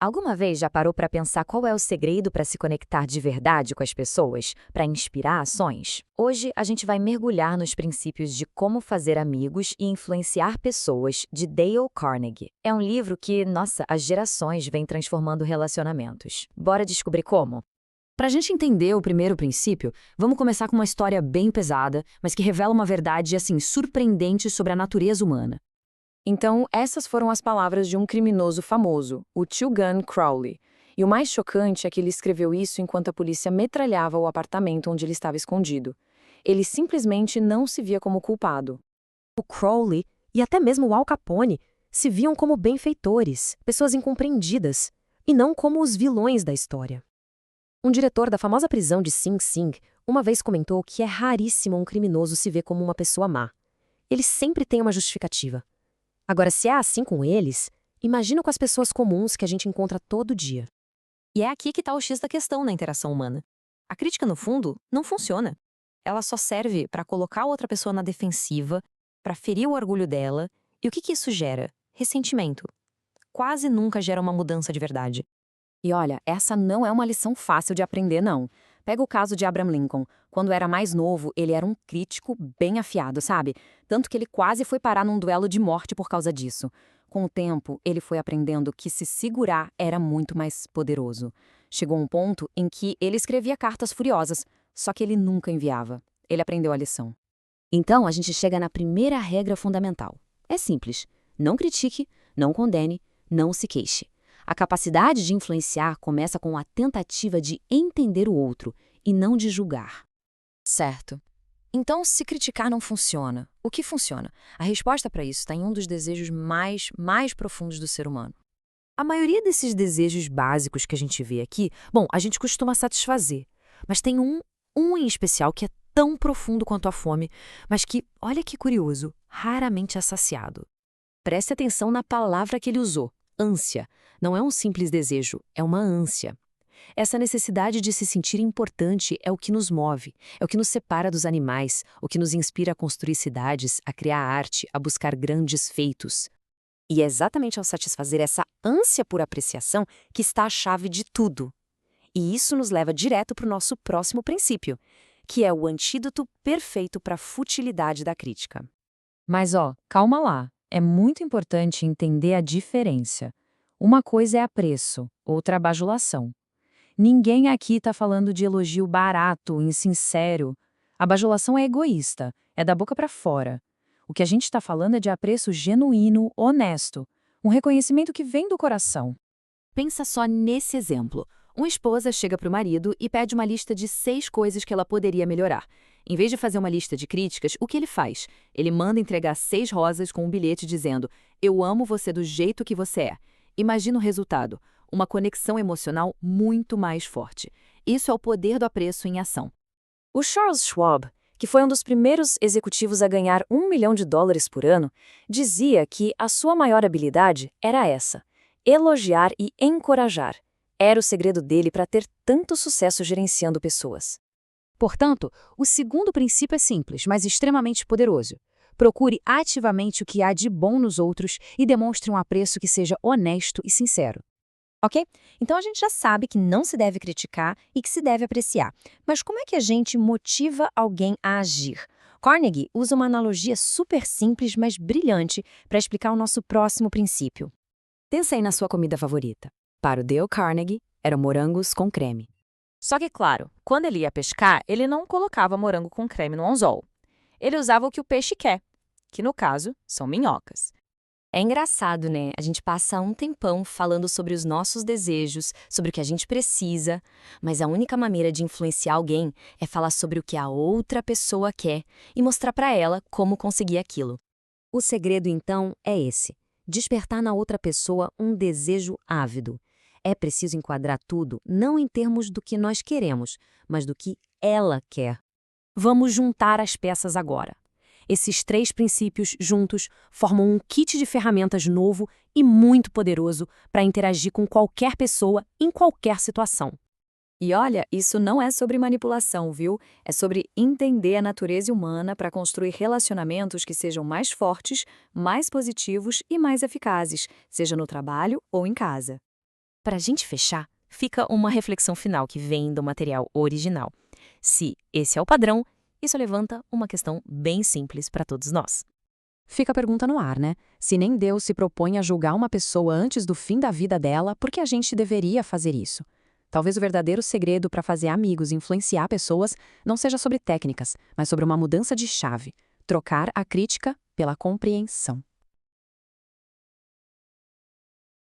Alguma vez já parou para pensar qual é o segredo para se conectar de verdade com as pessoas, para inspirar ações? Hoje a gente vai mergulhar nos princípios de como fazer amigos e influenciar pessoas, de Dale Carnegie. É um livro que, nossa, as gerações vêm transformando relacionamentos. Bora descobrir como? Para a gente entender o primeiro princípio, vamos começar com uma história bem pesada, mas que revela uma verdade, assim, surpreendente sobre a natureza humana. Então, essas foram as palavras de um criminoso famoso, o Tio Gun Crowley. E o mais chocante é que ele escreveu isso enquanto a polícia metralhava o apartamento onde ele estava escondido. Ele simplesmente não se via como culpado. O Crowley e até mesmo o Al Capone se viam como benfeitores, pessoas incompreendidas, e não como os vilões da história. Um diretor da famosa prisão de Sing Sing uma vez comentou que é raríssimo um criminoso se ver como uma pessoa má. Ele sempre tem uma justificativa. Agora, se é assim com eles, imagina com as pessoas comuns que a gente encontra todo dia. E é aqui que está o X da questão na interação humana. A crítica, no fundo, não funciona. Ela só serve para colocar a outra pessoa na defensiva, para ferir o orgulho dela. E o que isso gera? Ressentimento. Quase nunca gera uma mudança de verdade. E olha, essa não é uma lição fácil de aprender, não. Pega o caso de Abraham Lincoln. Quando era mais novo, ele era um crítico bem afiado, sabe? Tanto que ele quase foi parar num duelo de morte por causa disso. Com o tempo, ele foi aprendendo que se segurar era muito mais poderoso. Chegou um ponto em que ele escrevia cartas furiosas, só que ele nunca enviava. Ele aprendeu a lição. Então, a gente chega na primeira regra fundamental. É simples. Não critique, não condene, não se queixe. A capacidade de influenciar começa com a tentativa de entender o outro e não de julgar. Certo. Então, se criticar não funciona, o que funciona? A resposta para isso está em um dos desejos mais profundos do ser humano. A maioria desses desejos básicos que a gente vê aqui, bom, a gente costuma satisfazer, mas tem um em especial que é tão profundo quanto a fome, mas que, olha que curioso, raramente é saciado. Preste atenção na palavra que ele usou, ânsia. Não é um simples desejo, é uma ânsia. Essa necessidade de se sentir importante é o que nos move, é o que nos separa dos animais, o que nos inspira a construir cidades, a criar arte, a buscar grandes feitos. E é exatamente ao satisfazer essa ânsia por apreciação que está a chave de tudo. E isso nos leva direto para o nosso próximo princípio, que é o antídoto perfeito para a futilidade da crítica. Mas calma lá. É muito importante entender a diferença. Uma coisa é apreço, outra é bajulação. Ninguém aqui está falando de elogio barato, insincero. A bajulação é egoísta, é da boca para fora. O que a gente está falando é de apreço genuíno, honesto. Um reconhecimento que vem do coração. Pensa só nesse exemplo. Uma esposa chega para o marido e pede uma lista de 6 coisas que ela poderia melhorar. Em vez de fazer uma lista de críticas, o que ele faz? Ele manda entregar 6 rosas com um bilhete dizendo: "Eu amo você do jeito que você é". Imagina o resultado: uma conexão emocional muito mais forte. Isso é o poder do apreço em ação. O Charles Schwab, que foi um dos primeiros executivos a ganhar US$ 1 milhão por ano, dizia que a sua maior habilidade era essa: elogiar e encorajar. Era o segredo dele para ter tanto sucesso gerenciando pessoas. Portanto, o segundo princípio é simples, mas extremamente poderoso. Procure ativamente o que há de bom nos outros e demonstre um apreço que seja honesto e sincero. Ok? Então a gente já sabe que não se deve criticar e que se deve apreciar. Mas como é que a gente motiva alguém a agir? Carnegie usa uma analogia super simples, mas brilhante para explicar o nosso próximo princípio. Pensa aí na sua comida favorita. Para o Dale Carnegie, eram morangos com creme. Só que, claro, quando ele ia pescar, ele não colocava morango com creme no anzol. Ele usava o que o peixe quer, que no caso são minhocas. É engraçado, né? A gente passa um tempão falando sobre os nossos desejos, sobre o que a gente precisa, mas a única maneira de influenciar alguém é falar sobre o que a outra pessoa quer e mostrar para ela como conseguir aquilo. O segredo, então, é esse: despertar na outra pessoa um desejo ávido. É preciso enquadrar tudo não em termos do que nós queremos, mas do que ela quer. Vamos juntar as peças agora. Esses 3 princípios juntos formam um kit de ferramentas novo e muito poderoso para interagir com qualquer pessoa em qualquer situação. E olha, isso não é sobre manipulação, viu? É sobre entender a natureza humana para construir relacionamentos que sejam mais fortes, mais positivos e mais eficazes, seja no trabalho ou em casa. Para a gente fechar, fica uma reflexão final que vem do material original. Se esse é o padrão, isso levanta uma questão bem simples para todos nós. Fica a pergunta no ar, né? Se nem Deus se propõe a julgar uma pessoa antes do fim da vida dela, por que a gente deveria fazer isso? Talvez o verdadeiro segredo para fazer amigos e influenciar pessoas não seja sobre técnicas, mas sobre uma mudança de chave. Trocar a crítica pela compreensão.